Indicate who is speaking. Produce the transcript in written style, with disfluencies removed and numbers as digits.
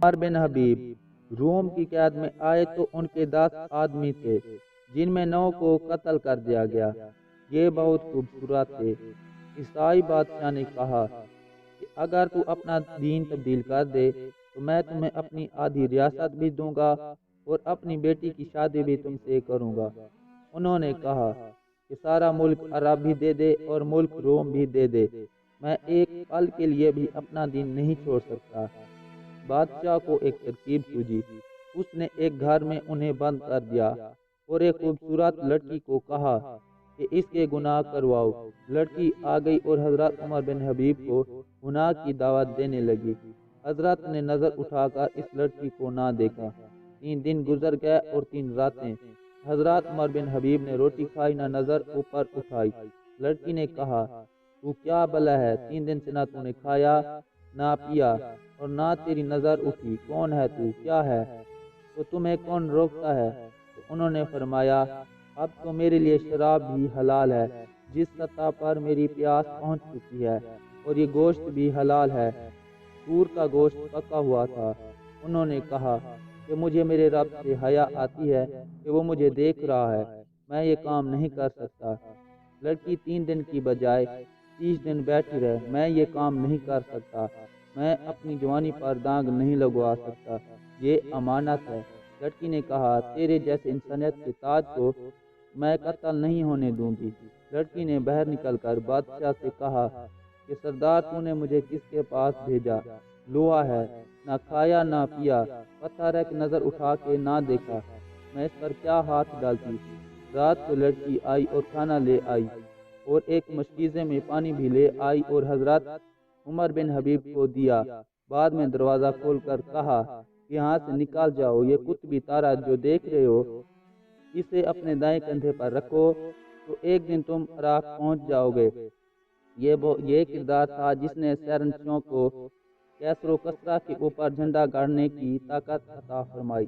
Speaker 1: عمر بن حبیب روم کی قید میں آئے تو ان کے 10 آدمی تھے جن میں 9 کو قتل کر دیا گیا۔ یہ بہت خوبصورت تھے۔ عیسائی بادشاہ نے کہا کہ اگر تو اپنا دین تبدیل کر دے تو میں تمہیں اپنی آدھی ریاست بھی دوں گا اور اپنی بیٹی کی شادی بھی تم سے کروں گا۔ انہوں نے کہا کہ سارا ملک عرب بھی دے دے اور ملک روم بھی دے دے، میں ایک پل کے لیے بھی اپنا دین نہیں چھوڑ سکتا۔ بادشاہ کو ایک ترکیب سوجھی۔ اس نے ایک گھر میں انہیں بند کر دیا اور ایک خوبصورت لڑکی کو کہا کہ اس کے گناہ کرواؤ۔ لڑکی آ گئی اور حضرت عمر بن حبیب کو گناہ کی دعوت دینے لگی۔ حضرت نے نظر اٹھا کر اس لڑکی کو نہ دیکھا۔ 3 دن گزر گئے اور 3 راتیں۔ حضرت عمر بن حبیب نے روٹی کھائی نہ نظر اوپر اٹھائی۔ لڑکی نے کہا تو کیا بلا ہے، 3 دن سے نہ تو نے کھایا نہ پیا اور نہ تیری نظر اٹھی، کون ہے تو، کیا ہے، تو تمہیں کون روکتا ہے؟ تو انہوں نے فرمایا اب تو میرے لیے شراب بھی حلال ہے جس سطح پر میری پیاس پہنچ چکی ہے، اور یہ گوشت بھی حلال ہے۔ سور کا گوشت پکا ہوا تھا۔ انہوں نے کہا کہ مجھے میرے رب سے حیا آتی ہے کہ وہ مجھے دیکھ رہا ہے، میں یہ کام نہیں کر سکتا۔ لڑکی 3 دن کی بجائے 30 دن بیٹھی رہے، میں یہ کام نہیں کر سکتا، میں اپنی جوانی پر داغ نہیں لگوا سکتا، یہ امانت ہے۔ لڑکی نے کہا تیرے جیسے انسانیت کے تاج کو میں قتل نہیں ہونے دوں گی۔ لڑکی نے باہر نکل کر بادشاہ سے کہا کہ سردار تو نے مجھے کس کے پاس بھیجا؟ لوا ہے، نہ کھایا نہ پیا، پتھر ہے کہ نظر اٹھا کے نہ دیکھا، میں اس پر کیا ہاتھ ڈالتی؟ رات کو لڑکی آئی اور کھانا لے آئی اور ایک مشکیزے میں پانی بھی لے آئی اور حضرت عمر بن حبیب کو دیا۔ بعد میں دروازہ کھول کر کہا کہ یہاں سے نکال جاؤ، یہ قطبی تارا جو دیکھ رہے ہو اسے اپنے دائیں کندھے پر رکھو تو ایک دن تم عراق پہنچ جاؤ گے۔ یہ کردار تھا جس نے سیرنچوں کو کیسر و کسرا کے اوپر جھنڈا گاڑنے کی طاقت عطا فرمائی۔